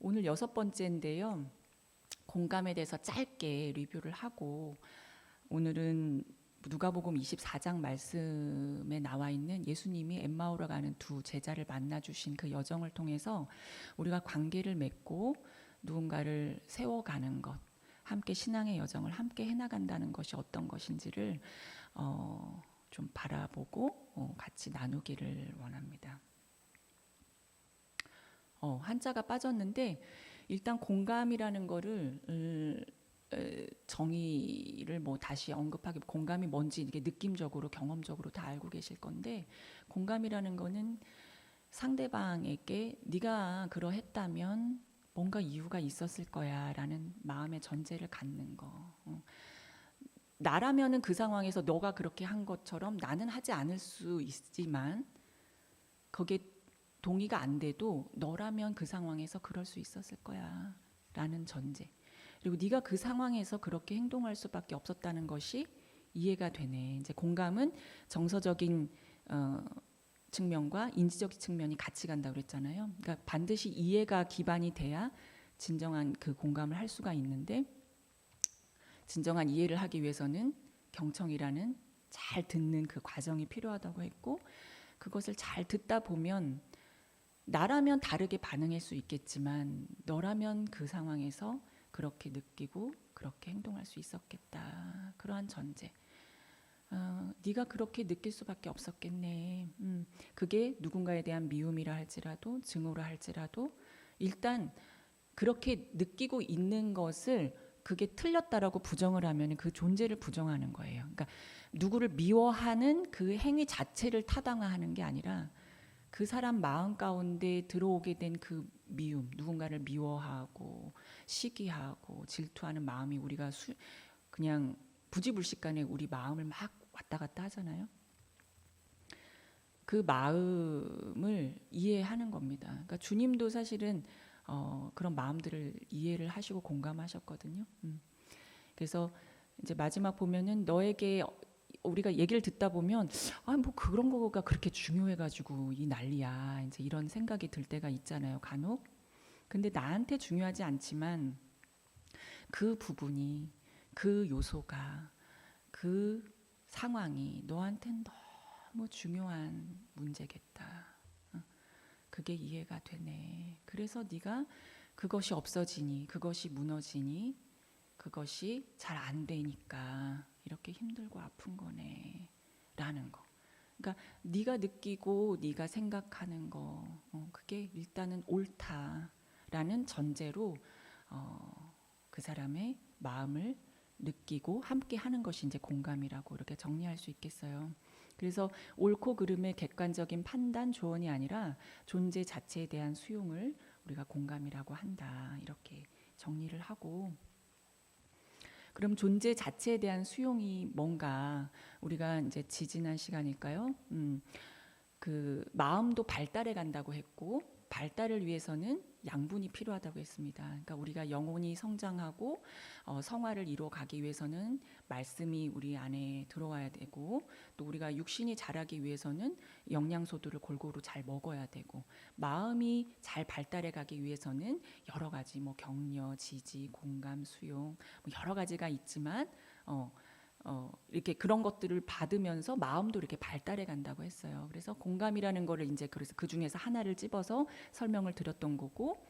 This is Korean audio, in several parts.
오늘 6번째인데요. 공감에 대해서 짧게 리뷰를 하고, 오늘은 누가복음 24장 말씀에 나와 있는 예수님이 엠마오로 가는 두 제자를 만나주신 그 여정을 통해서 우리가 관계를 맺고 누군가를 세워가는 것, 함께 신앙의 여정을 함께 해나간다는 것이 어떤 것인지를 좀 바라보고 같이 나누기를 원합니다. 한자가 빠졌는데 일단 공감이라는 거를 정의를 뭐 다시 언급하기, 공감이 뭔지 이게 느낌적으로 경험적으로 다 알고 계실 건데, 공감이라는 거는 상대방에게 네가 그러했다면 뭔가 이유가 있었을 거야 라는 마음의 전제를 갖는 거. 나라면은 그 상황에서 너가 그렇게 한 것처럼 나는 하지 않을 수 있지만 거기에 동의가 안 돼도 너라면 그 상황에서 그럴 수 있었을 거야 라는 전제, 그리고 네가 그 상황에서 그렇게 행동할 수밖에 없었다는 것이 이해가 되네. 이제 공감은 정서적인 측면과 인지적 측면이 같이 간다고 그랬잖아요. 그러니까 반드시 이해가 기반이 돼야 진정한 그 공감을 할 수가 있는데, 진정한 이해를 하기 위해서는 경청이라는 잘 듣는 그 과정이 필요하다고 했고, 그것을 잘 듣다 보면 나라면 다르게 반응할 수 있겠지만 너라면 그 상황에서 그렇게 느끼고 그렇게 행동할 수 있었겠다. 그러한 전제. 네가 그렇게 느낄 수밖에 없었겠네. 그게 누군가에 대한 미움이라 할지라도 증오라 할지라도 일단 그렇게 느끼고 있는 것을, 그게 틀렸다라고 부정을 하면 그 존재를 부정하는 거예요. 그러니까 누구를 미워하는 그 행위 자체를 타당화하는 게 아니라 그 사람 마음 가운데 들어오게 된 그 미움, 누군가를 미워하고 시기하고 질투하는 마음이 우리가 그냥 부지불식간에 우리 마음을 막 왔다 갔다 하잖아요. 그 마음을 이해하는 겁니다. 그러니까 주님도 사실은 그런 마음들을 이해를 하시고 공감하셨거든요. 그래서 이제 마지막 보면은 너에게, 우리가 얘기를 듣다 보면 뭐 그런 거가 그렇게 중요해가지고 이 난리야, 이제 이런 생각이 들 때가 있잖아요, 간혹. 근데 나한테 중요하지 않지만 그 부분이, 그 요소가, 그 상황이 너한테는 너무 중요한 문제겠다. 그게 이해가 되네. 그래서 네가 그것이 없어지니, 그것이 무너지니, 그것이 잘 안 되니까 이렇게 힘들고 아픈 거네 라는 거. 그러니까 네가 느끼고 네가 생각하는 거, 그게 일단은 옳다라는 전제로 그 사람의 마음을 느끼고 함께 하는 것이 이제 공감이라고 이렇게 정리할 수 있겠어요. 그래서 옳고 그름의 객관적인 판단, 조언이 아니라 존재 자체에 대한 수용을 우리가 공감이라고 한다, 이렇게 정리를 하고, 그럼 존재 자체에 대한 수용이 뭔가, 우리가 이제 지지난 시간일까요? 그 마음도 발달해 간다고 했고, 발달을 위해서는 양분이 필요하다고 했습니다. 그러니까 우리가 영혼이 성장하고 성화를 이루어 가기 위해서는 말씀이 우리 안에 들어와야 되고, 또 우리가 육신이 자라기 위해서는 영양소들을 골고루 잘 먹어야 되고, 마음이 잘 발달해 가기 위해서는 여러 가지 뭐 격려, 지지, 공감, 수용, 뭐 여러 가지가 있지만 이렇게 그런 것들을 받으면서 마음도 이렇게 발달해 간다고 했어요. 그래서 공감이라는 거를 이제 그래서 그 중에서 하나를 집어서 설명을 드렸던 거고,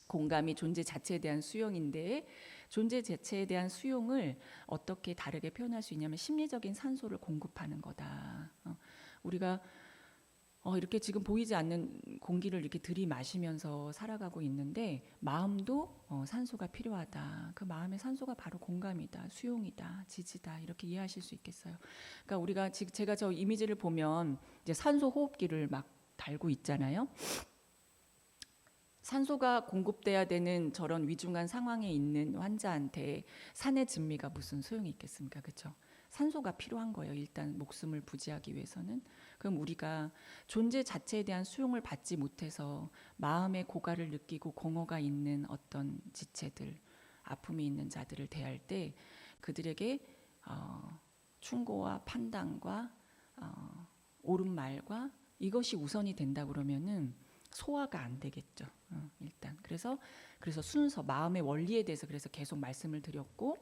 공감이 존재 자체에 대한 수용인데, 존재 자체에 대한 수용을 어떻게 다르게 표현할 수 있냐면 심리적인 산소를 공급하는 거다. 우리가 이렇게 지금 보이지 않는 공기를 이렇게 들이마시면서 살아가고 있는데 마음도 산소가 필요하다. 그 마음의 산소가 바로 공감이다, 수용이다, 지지다, 이렇게 이해하실 수 있겠어요. 그러니까 우리가 지금 제가 저 이미지를 보면 이제 산소 호흡기를 막 달고 있잖아요. 산소가 공급돼야 되는 저런 위중한 상황에 있는 환자한테 산의 진미가 무슨 소용이 있겠습니까? 그렇죠? 산소가 필요한 거예요. 일단 목숨을 부지하기 위해서는. 그럼 우리가 존재 자체에 대한 수용을 받지 못해서 마음의 고갈을 느끼고 공허가 있는 어떤 지체들, 아픔이 있는 자들을 대할 때 그들에게 충고와 판단과 옳은 말과 이것이 우선이 된다 그러면은 소화가 안 되겠죠. 일단 그래서 순서, 마음의 원리에 대해서 그래서 계속 말씀을 드렸고,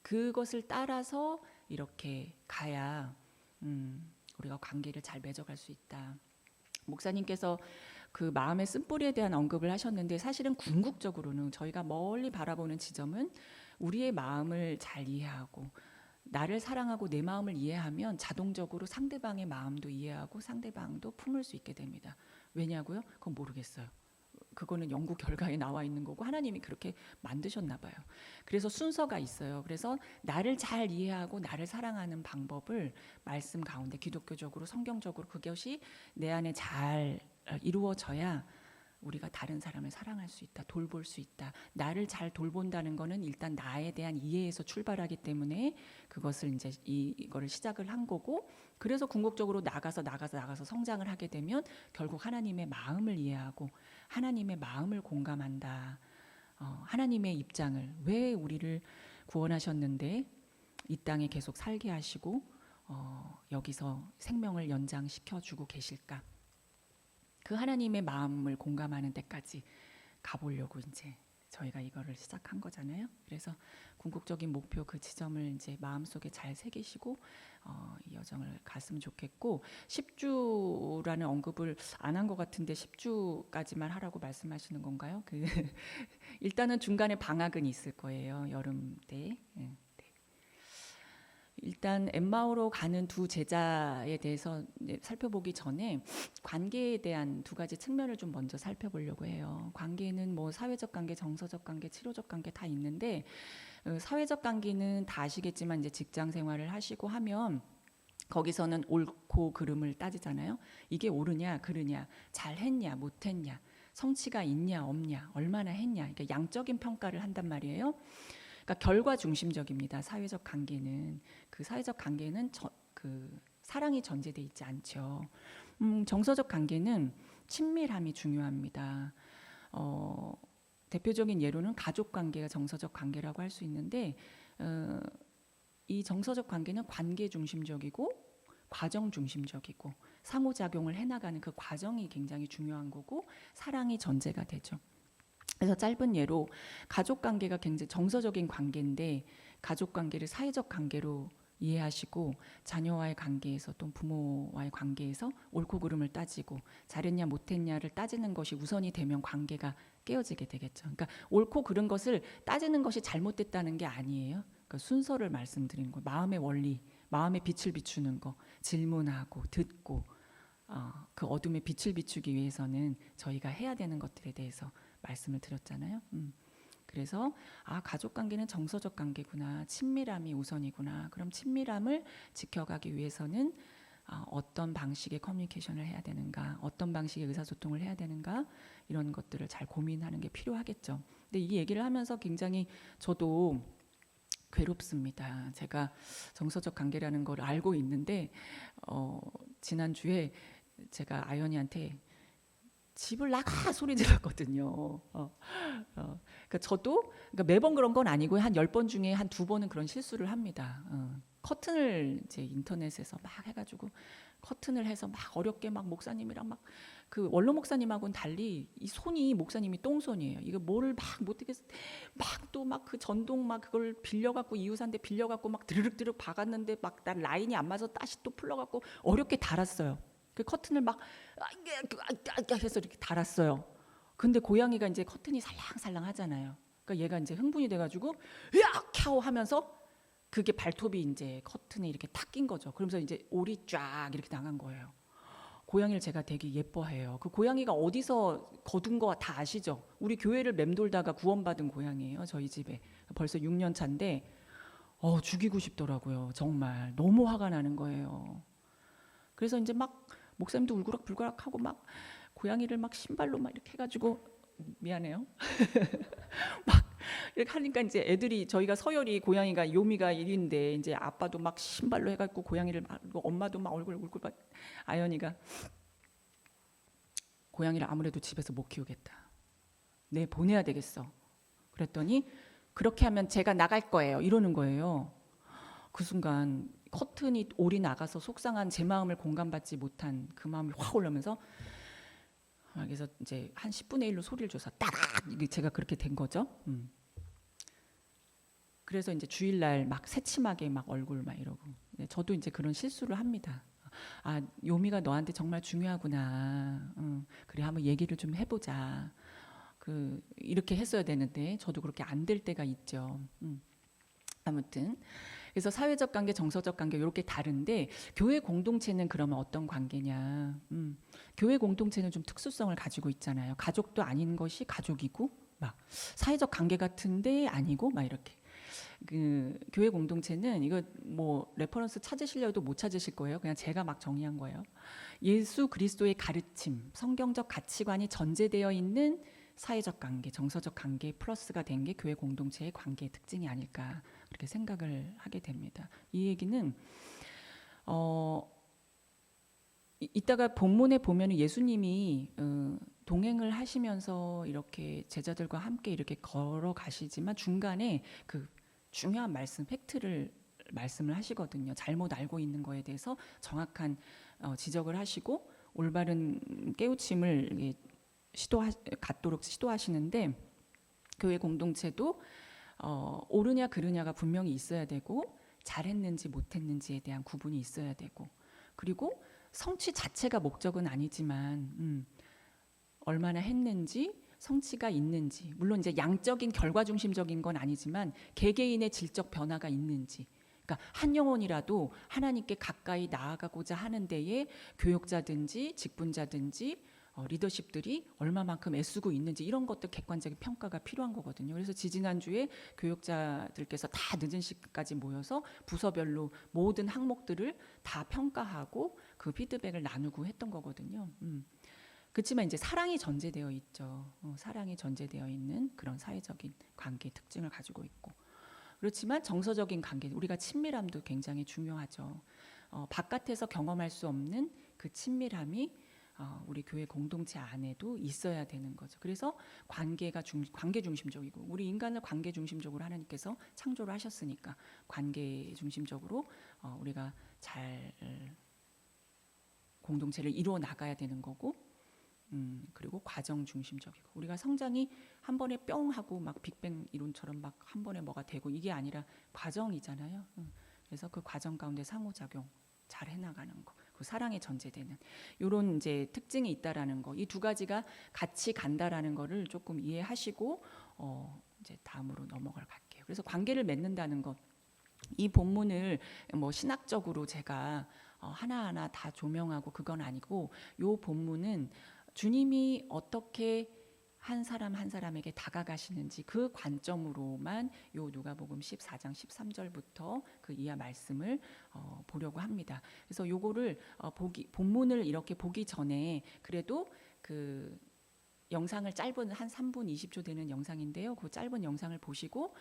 그것을 따라서 이렇게 가야 우리가 관계를 잘 맺어갈 수 있다. 목사님께서 그 마음의 쓴뿌리에 대한 언급을 하셨는데, 사실은 궁극적으로는 저희가 멀리 바라보는 지점은 우리의 마음을 잘 이해하고 나를 사랑하고 내 마음을 이해하면 자동적으로 상대방의 마음도 이해하고 상대방도 품을 수 있게 됩니다. 왜냐고요? 그건 모르겠어요. 그거는 연구 결과에 나와 있는 거고 하나님이 그렇게 만드셨나 봐요. 그래서 순서가 있어요. 그래서 나를 잘 이해하고 나를 사랑하는 방법을 말씀 가운데 기독교적으로 성경적으로 그것이 내 안에 잘 이루어져야 우리가 다른 사람을 사랑할 수 있다, 돌볼 수 있다. 나를 잘 돌본다는 거는 일단 나에 대한 이해에서 출발하기 때문에 그것을 이제 이거를 시작을 한 거고, 그래서 궁극적으로 나가서 성장을 하게 되면 결국 하나님의 마음을 이해하고 하나님의 마음을 공감한다. 하나님의 입장을, 왜 우리를 구원하셨는데 이 땅에 계속 살게 하시고 여기서 생명을 연장시켜 주고 계실까? 그 하나님의 마음을 공감하는 데까지 가보려고 이제 저희가 이거를 시작한 거잖아요. 그래서 궁극적인 목표 그 지점을 이제 마음속에 잘 새기시고 이 여정을 갔으면 좋겠고, 10주라는 언급을 안 한 것 같은데 10주까지만 하라고 말씀하시는 건가요? 일단은 중간에 방학은 있을 거예요. 여름 때. 일단 엠마오로 가는 두 제자에 대해서 살펴보기 전에 관계에 대한 두 가지 측면을 좀 먼저 살펴보려고 해요. 관계는 뭐 사회적 관계, 정서적 관계, 치료적 관계 다 있는데, 사회적 관계는 다 아시겠지만 이제 직장 생활을 하시고 하면 거기서는 옳고 그름을 따지잖아요. 이게 옳으냐 그르냐, 잘했냐 못했냐, 성취가 있냐 없냐, 얼마나 했냐, 그러니까 양적인 평가를 한단 말이에요. 그러니까 결과 중심적입니다. 사회적 관계는. 그 사회적 관계는 그 사랑이 전제돼 있지 않죠. 정서적 관계는 친밀함이 중요합니다. 대표적인 예로는 가족 관계가 정서적 관계라고 할 수 있는데, 이 정서적 관계는 관계 중심적이고 과정 중심적이고 상호작용을 해나가는 그 과정이 굉장히 중요한 거고 사랑이 전제가 되죠. 그래서 짧은 예로 가족 관계가 굉장히 정서적인 관계인데, 가족 관계를 사회적 관계로 이해하시고 자녀와의 관계에서 또 부모와의 관계에서 옳고 그름을 따지고 잘했냐 못했냐를 따지는 것이 우선이 되면 관계가 깨어지게 되겠죠. 그러니까 옳고 그른 것을 따지는 것이 잘못됐다는 게 아니에요. 그러니까 순서를 말씀드리는 거, 마음의 원리, 마음에 빛을 비추는 거, 질문하고 듣고 그 어둠에 빛을 비추기 위해서는 저희가 해야 되는 것들에 대해서 말씀을 드렸잖아요. 그래서 가족 관계는 정서적 관계구나, 친밀함이 우선이구나. 그럼 친밀함을 지켜가기 위해서는 어떤 방식의 커뮤니케이션을 해야 되는가, 어떤 방식의 의사소통을 해야 되는가, 이런 것들을 잘 고민하는 게 필요하겠죠. 근데 이 얘기를 하면서 굉장히 저도 괴롭습니다. 제가 정서적 관계라는 걸 알고 있는데 지난주에 제가 아연이한테 집을 나가 소리 질렀거든요. 그러니까 저도 그러니까 매번 그런 건 아니고 한 10번 중에 한 2번은 그런 실수를 합니다. 커튼을 이제 인터넷에서 막 해가지고 커튼을 해서 막 어렵게 막 목사님이랑 막 그 원로 목사님하고는 달리 이 손이 목사님이 똥손이에요. 이거 뭐를 막 못하게 막 또 막 그 전동 막 그걸 빌려갖고 이웃한테 빌려갖고 막 드르륵 박았는데 막 난 라인이 안 맞아서 다시 또 풀러갖고 어렵게 달았어요. 그 커튼을 막 해서 이렇게 달았어요. 근데 고양이가 이제 커튼이 살랑살랑 하잖아요. 그러니까 얘가 이제 흥분이 돼가지고 으악 캬오 하면서 그게 발톱이 이제 커튼에 이렇게 탁 낀 거죠. 그러면서 이제 올이 쫙 이렇게 나간 거예요. 고양이를 제가 되게 예뻐해요. 그 고양이가 어디서 거둔 거 다 아시죠? 우리 교회를 맴돌다가 구원받은 고양이에요. 저희 집에 벌써 6년 차인데 죽이고 싶더라고요. 정말 너무 화가 나는 거예요. 그래서 이제 막 목사님도 울그락불그락하고 막 고양이를 막 신발로 막 이렇게 해가지고 미안해요. 막 이렇게 하니까 이제 애들이 저희가 서열이 고양이가 요미가 1인데 이제 아빠도 막 신발로 해갖고 고양이를 막 엄마도 막 얼굴 막 아연이가 고양이를 아무래도 집에서 못 키우겠다. 내 보내야 되겠어. 그랬더니 그렇게 하면 제가 나갈 거예요. 이러는 거예요. 그 순간 커튼이 올이 나가서 속상한 제 마음을 공감받지 못한 그 마음이 확 올라오면서 그래서 이제 한 10분의 1로 소리를 줘서 따닥 제가 그렇게 된 거죠. 그래서 이제 주일날 막 새침하게 막 얼굴 막 이러고 저도 이제 그런 실수를 합니다. 아, 요미가 너한테 정말 중요하구나. 그래 한번 얘기를 좀 해보자. 이렇게 했어야 되는데 저도 그렇게 안 될 때가 있죠. 아무튼 그래서 사회적 관계, 정서적 관계 이렇게 다른데 교회 공동체는 그러면 어떤 관계냐? 교회 공동체는 좀 특수성을 가지고 있잖아요. 가족도 아닌 것이 가족이고 막 사회적 관계 같은데 아니고 막 이렇게. 교회 공동체는 이거 뭐 레퍼런스 찾으시려도 못 찾으실 거예요. 그냥 제가 막 정의한 거예요. 예수 그리스도의 가르침, 성경적 가치관이 전제되어 있는 사회적 관계, 정서적 관계 플러스가 된 게 교회 공동체의 관계의 특징이 아닐까 그렇게 생각을 하게 됩니다. 이 얘기는 이따가 본문에 보면 예수님이 동행을 하시면서 이렇게 제자들과 함께 이렇게 걸어가시지만 중간에 그 중요한 말씀, 팩트를 말씀을 하시거든요. 잘못 알고 있는 거에 대해서 정확한 지적을 하시고 올바른 깨우침을 갖도록 시도하시는데 교회 공동체도 옳으냐 그르냐가 분명히 있어야 되고 잘했는지 못했는지에 대한 구분이 있어야 되고 그리고 성취 자체가 목적은 아니지만 얼마나 했는지 성취가 있는지 물론 이제 양적인 결과 중심적인 건 아니지만 개개인의 질적 변화가 있는지 그러니까 한 영혼이라도 하나님께 가까이 나아가고자 하는 데에 교육자든지 직분자든지 리더십들이 얼마만큼 애쓰고 있는지 이런 것들 객관적인 평가가 필요한 거거든요. 그래서 지지난주에 교육자들께서 다 늦은 시간까지 모여서 부서별로 모든 항목들을 다 평가하고 그 피드백을 나누고 했던 거거든요. 그렇지만 이제 사랑이 전제되어 있죠. 사랑이 전제되어 있는 그런 사회적인 관계 특징을 가지고 있고 그렇지만 정서적인 관계 우리가 친밀함도 굉장히 중요하죠. 바깥에서 경험할 수 없는 그 친밀함이 우리 교회 공동체 안에도 있어야 되는 거죠. 그래서 관계 중심적이고 우리 인간을 관계 중심적으로 하나님께서 창조를 하셨으니까 관계 중심적으로 우리가 잘 공동체를 이루어 나가야 되는 거고 그리고 과정 중심적이고 우리가 성장이 한 번에 뿅 하고 막 빅뱅 이론처럼 막 한 번에 뭐가 되고 이게 아니라 과정이잖아요. 그래서 그 과정 가운데 상호작용 잘 해나가는 거. 그 사랑에 전제되는 이런 이제 특징이 있다라는 거, 이 두 가지가 같이 간다라는 거를 조금 이해하시고 이제 다음으로 넘어갈 갈게요. 그래서 관계를 맺는다는 것, 이 본문을 뭐 신학적으로 제가 하나하나 다 조명하고 그건 아니고, 이 본문은 주님이 어떻게 한 사람 한 사람에게 다가가시는지 그 관점으로만 요 누가복음 14장 13절부터 그 이하 말씀을 보려고 합니다. 그래서 요거를 본문을 이렇게 보기 전에 그래도 그 영상을 짧은 한 3분 20초 되는 영상인데요. 그 짧은 영상을 보시고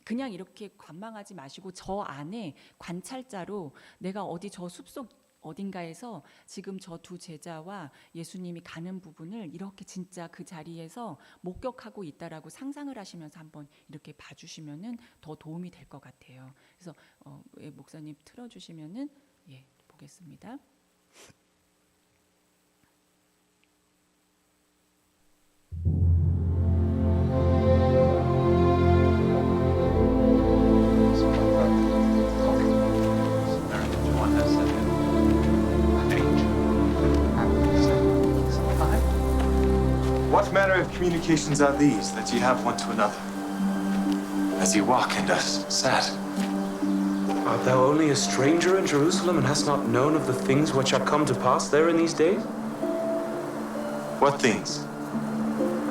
그냥 이렇게 관망하지 마시고 저 안에 관찰자로 내가 어디 저 숲속 어딘가에서 지금 저 두 제자와 예수님이 가는 부분을 이렇게 진짜 그 자리에서 목격하고 있다라고 상상을 하시면서 한번 이렇게 봐주시면은 더 도움이 될 것 같아요. 그래서 목사님 틀어주시면은 보겠습니다. What manner of communications are these that ye have one to another, as ye walk and are sad? Art thou only a stranger in Jerusalem, and hast not known of the things which are come to pass there in these days? What things?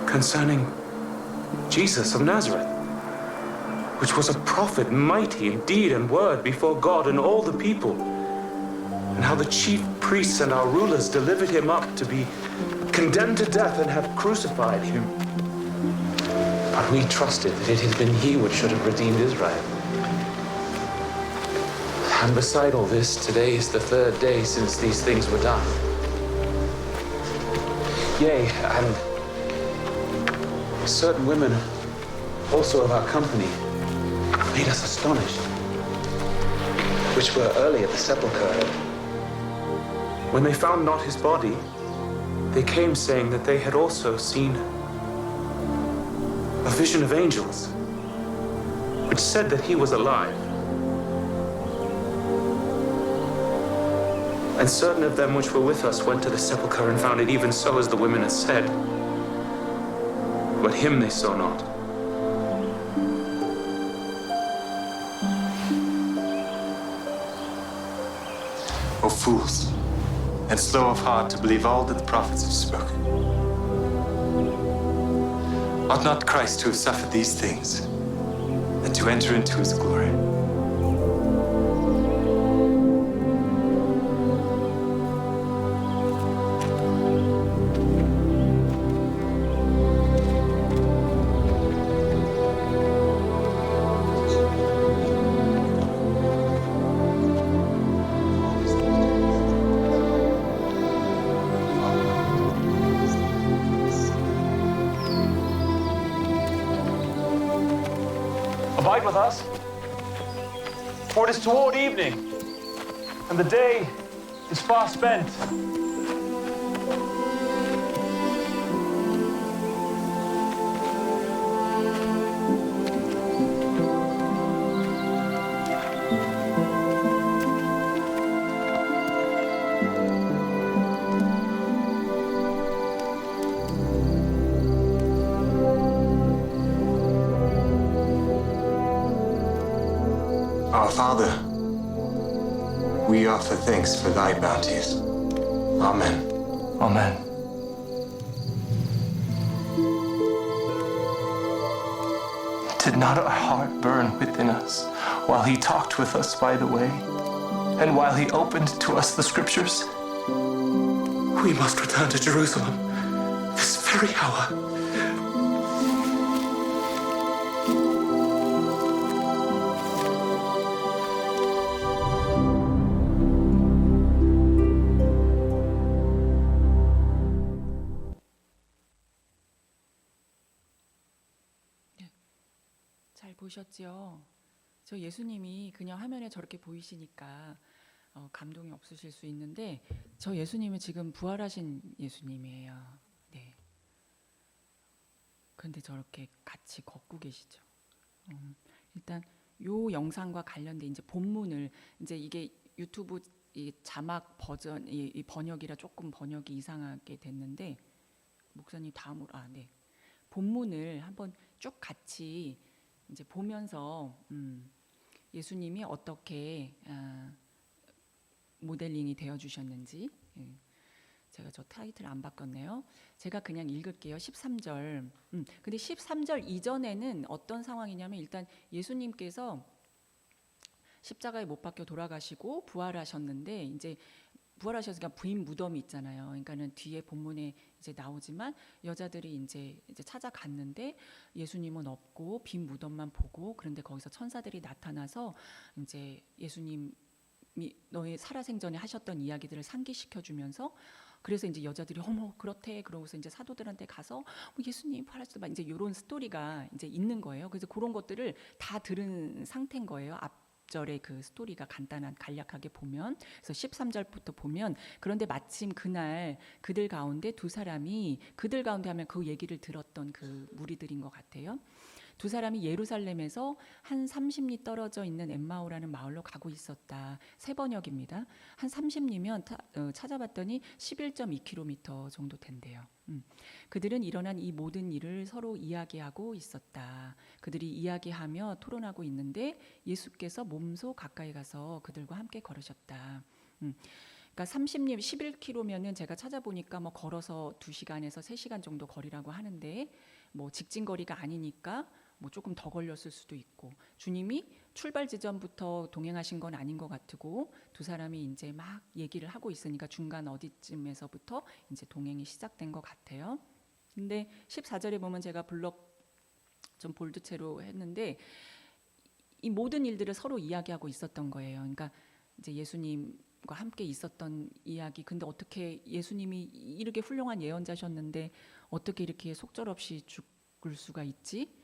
Concerning Jesus of Nazareth, which was a prophet, mighty in deed and word before God and all the people, and how the chief priests and our rulers delivered him up to be condemned to death and have crucified him. But we trusted that it had been he which should have redeemed Israel. And beside all this, today is the third day since these things were done. Yea, and certain women also of our company made us astonished. which were early at the sepulchre. When they found not his body, they came saying that they had also seen a vision of angels, which said that he was alive. And certain of them which were with us went to the sepulchre and found it even so as the women had said. But him they saw not. O fools, and slow of heart to believe all that the prophets have spoken. Ought not Christ to have suffered these things, and to enter into his glory? Abide with us, for it is toward evening, and the day is far spent. Our Father, we offer thanks for thy bounties. Amen. Amen. Did not our heart burn within us while he talked with us by the way, and while he opened to us the scriptures? We must return to Jerusalem this very hour. 잘 보셨죠? 저 예수님이 그냥 화면에 저렇게 보이시니까 감동이 없으실 수 있는데 저 예수님은 지금 부활하신 예수님이에요. 네. 그런데 저렇게 같이 걷고 계시죠. 일단 요 영상과 관련된 이제 본문을 이제 이게 유튜브 이 자막 버전 이 번역이라 조금 번역이 이상하게 됐는데 목사님 다음으로 네. 본문을 한번 쭉 같이 이제 보면서 예수님이 어떻게 모델링이 되어 주셨는지 제가 저 타이틀 안 바꿨네요. 제가 그냥 읽을게요. 13절. 근데 13절 이전에는 어떤 상황이냐면 일단 예수님께서 십자가에 못 박혀 돌아가시고 부활하셨는데 이제 부활하셨으니까 부인 무덤이 있잖아요. 그러니까는 뒤에 본문에 이제 나오지만 여자들이 이제 찾아갔는데 예수님은 없고 빈 무덤만 보고 그런데 거기서 천사들이 나타나서 이제 예수님이 너의 살아생전에 하셨던 이야기들을 상기시켜 주면서 그래서 이제 여자들이 어머 그렇대 그러고서 이제 사도들한테 가서 예수님 부활하셨다 이제 이런 스토리가 이제 있는 거예요. 그래서 그런 것들을 다 들은 상태인 거예요. 절의 그 스토리가 간략하게 보면 그래서 13절부터 보면 그런데 마침 그날 그들 가운데 두 사람이 그들 가운데 하면 그 얘기를 들었던 그 무리들인 것 같아요. 두 사람이 예루살렘에서 한 30리 떨어져 있는 엠마오라는 마을로 가고 있었다. 세 번역입니다. 한 30리면 찾아봤더니 11.2km 정도 된대요. 그들은 일어난 이 모든 일을 서로 이야기하고 있었다. 그들이 이야기하며 토론하고 있는데 예수께서 몸소 가까이 가서 그들과 함께 걸으셨다. 그러니까 30리 11km면은 제가 찾아보니까 뭐 걸어서 2시간에서 3시간 정도 거리라고 하는데 뭐 직진 거리가 아니니까 뭐 조금 더 걸렸을 수도 있고 주님이 출발 지점부터 동행하신 건 아닌 것 같고 두 사람이 이제 막 얘기를 하고 있으니까 중간 어디쯤에서부터 이제 동행이 시작된 것 같아요. 근데 14절에 보면 제가 블럭 좀 볼드체로 했는데 이 모든 일들을 서로 이야기하고 있었던 거예요. 그러니까 이제 예수님과 함께 있었던 이야기. 근데 어떻게 예수님이 이렇게 훌륭한 예언자셨는데 어떻게 이렇게 속절없이 죽을 수가 있지?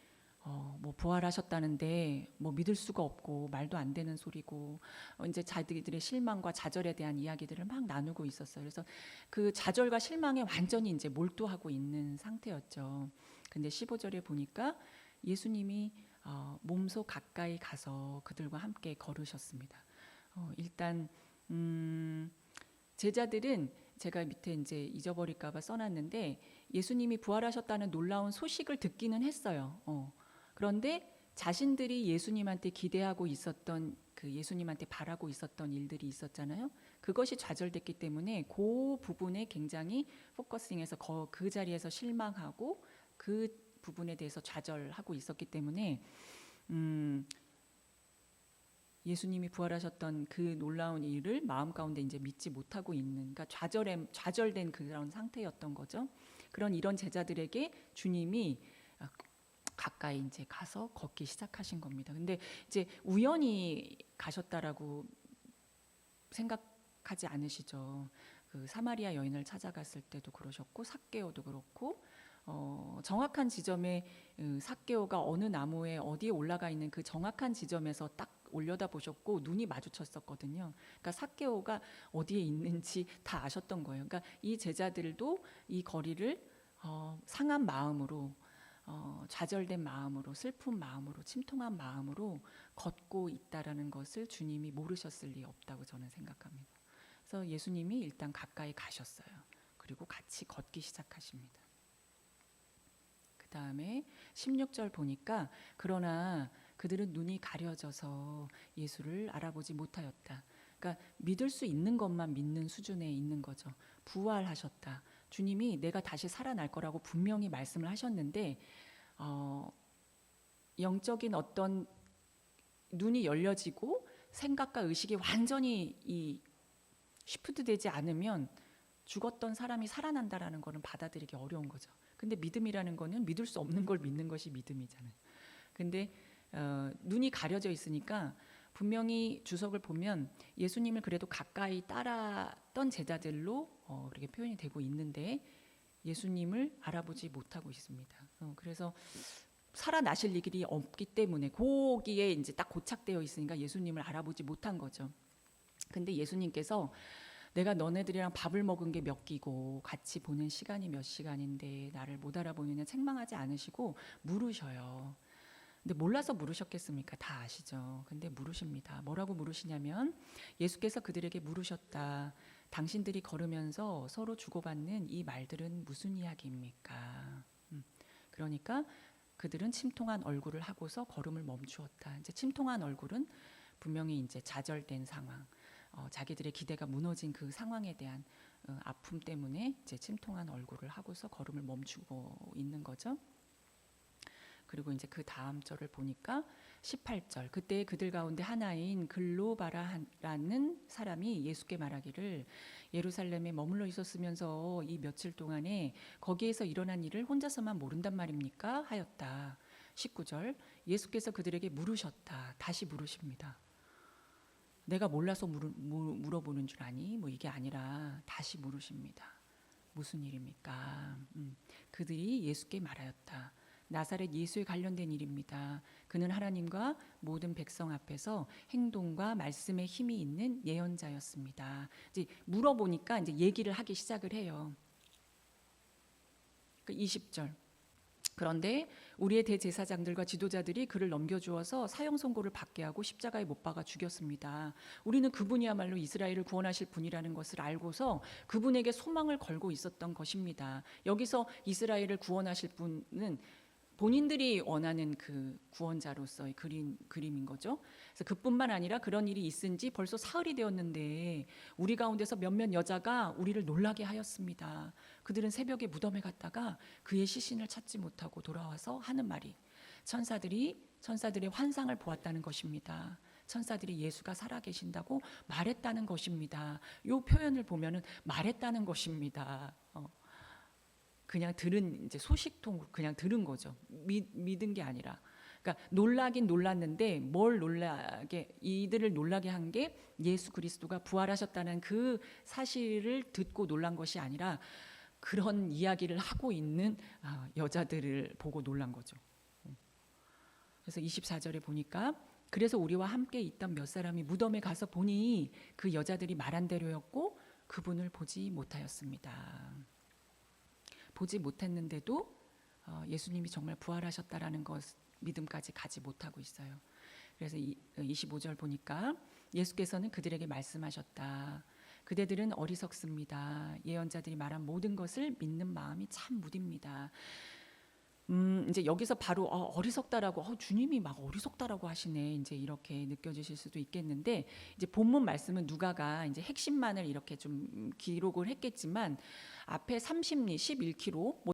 뭐 부활하셨다는데 뭐 믿을 수가 없고 말도 안 되는 소리고 이제 자기들의 실망과 좌절에 대한 이야기들을 막 나누고 있었어요. 그래서 그 좌절과 실망에 완전히 이제 몰두하고 있는 상태였죠. 근데 15절에 보니까 예수님이 몸소 가까이 가서 그들과 함께 걸으셨습니다. 일단 제자들은 제가 밑에 이제 잊어버릴까봐 써놨는데 예수님이 부활하셨다는 놀라운 소식을 듣기는 했어요. 그런데 자신들이 예수님한테 기대하고 있었던 그 예수님한테 바라고 있었던 일들이 있었잖아요. 그것이 좌절됐기 때문에 그 부분에 굉장히 포커싱해서 그 자리에서 실망하고 그 부분에 대해서 좌절하고 있었기 때문에 예수님이 부활하셨던 그 놀라운 일을 마음 가운데 이제 믿지 못하고 있는, 그러니까 좌절된 그런 상태였던 거죠. 이런 제자들에게 주님이 가까이 이제 가서 걷기 시작하신 겁니다. 근데 이제 우연히 가셨다라고 생각하지 않으시죠. 그 사마리아 여인을 찾아갔을 때도 그러셨고 삭개오도 그렇고 정확한 지점에 삭개오가 어느 나무에 어디에 올라가 있는 그 정확한 지점에서 딱 올려다 보셨고 눈이 마주쳤었거든요. 그러니까 삭개오가 어디에 있는지 다 아셨던 거예요. 그러니까 이 제자들도 이 거리를 상한 마음으로 좌절된 마음으로 슬픈 마음으로 침통한 마음으로 걷고 있다라는 것을 주님이 모르셨을 리 없다고 저는 생각합니다. 그래서 예수님이 일단 가까이 가셨어요. 그리고 같이 걷기 시작하십니다. 그 다음에 16절 보니까 그러나 그들은 눈이 가려져서 예수를 알아보지 못하였다. 그러니까 믿을 수 있는 것만 믿는 수준에 있는 거죠. 부활하셨다. 주님이 내가 다시 살아날 거라고 분명히 말씀을 하셨는데 영적인 어떤 눈이 열려지고 생각과 의식이 완전히 쉬프트 되지 않으면 죽었던 사람이 살아난다라는 거는 받아들이기 어려운 거죠. 근데 믿음이라는 거는 믿을 수 없는 걸 믿는 것이 믿음이잖아요. 근데 눈이 가려져 있으니까 분명히 주석을 보면 예수님을 그래도 가까이 따랐던 제자들로 이렇게 표현이 되고 있는데 예수님을 알아보지 못하고 있습니다. 그래서 살아나실 일이 없기 때문에 거기에 이제 딱 고착되어 있으니까 예수님을 알아보지 못한 거죠. 근데 예수님께서 내가 너네들이랑 밥을 먹은 게 몇 끼고 같이 보낸 시간이 몇 시간인데 나를 못 알아보느냐 책망하지 않으시고 물으셔요. 근데 몰라서 물으셨겠습니까? 다 아시죠. 근데 물으십니다. 뭐라고 물으시냐면 예수께서 그들에게 물으셨다. 당신들이 걸으면서 서로 주고받는 이 말들은 무슨 이야기입니까? 그러니까 그들은 침통한 얼굴을 하고서 걸음을 멈추었다. 이제 침통한 얼굴은 분명히 이제 좌절된 상황, 자기들의 기대가 무너진 그 상황에 대한 아픔 때문에 이제 침통한 얼굴을 하고서 걸음을 멈추고 있는 거죠. 그리고 이제 그 다음 절을 보니까 18절 그때 그들 가운데 하나인 글로바라는 사람이 예수께 말하기를 예루살렘에 머물러 있었으면서 이 며칠 동안에 거기에서 일어난 일을 혼자서만 모른단 말입니까? 하였다. 19절 예수께서 그들에게 물으셨다. 다시 물으십니다. 내가 몰라서 물어보는 줄 아니? 뭐 이게 아니라 다시 물으십니다. 무슨 일입니까? 그들이 예수께 말하였다. 나사렛 예수에 관련된 일입니다. 그는 하나님과 모든 백성 앞에서 행동과 말씀에 힘이 있는 예언자였습니다. 이제 물어보니까 이제 얘기를 하기 시작을 해요. 20절. 그런데 우리의 대제사장들과 지도자들이 그를 넘겨주어서 사형 선고를 받게 하고 십자가에 못 박아 죽였습니다. 우리는 그분이야말로 이스라엘을 구원하실 분이라는 것을 알고서 그분에게 소망을 걸고 있었던 것입니다. 여기서 이스라엘을 구원하실 분은 본인들이 원하는 그 구원자로서의 그림인 거죠. 그래서 그뿐만 아니라 그런 일이 있은 지 벌써 사흘이 되었는데 우리 가운데서 몇몇 여자가 우리를 놀라게 하였습니다. 그들은 새벽에 무덤에 갔다가 그의 시신을 찾지 못하고 돌아와서 하는 말이 천사들의 환상을 보았다는 것입니다. 천사들이 예수가 살아계신다고 말했다는 것입니다. 이 표현을 보면은 말했다는 것입니다. 그냥 들은 이제 소식통 그냥 들은 거죠. 믿은 게 아니라. 그러니까 놀라긴 놀랐는데 이들을 놀라게 한 게 예수 그리스도가 부활하셨다는 그 사실을 듣고 놀란 것이 아니라 그런 이야기를 하고 있는 여자들을 보고 놀란 거죠. 그래서 24절에 보니까 그래서 우리와 함께 있던 몇 사람이 무덤에 가서 보니 그 여자들이 말한 대로였고 그분을 보지 못하였습니다. 보지 못했는데도 예수님이 정말 부활하셨다라는 것 믿음까지 가지 못하고 있어요. 그래서 25절 보니까 예수께서는 그들에게 말씀하셨다. 그대들은 어리석습니다. 예언자들이 말한 모든 것을 믿는 마음이 참 무딥니다. 이제 여기서 바로 어리석다라고 주님이 막 어리석다라고 하시네 이제 이렇게 느껴지실 수도 있겠는데 이제 본문 말씀은 누가가 이제 핵심만을 이렇게 좀 기록을 했겠지만 앞에 30리 11km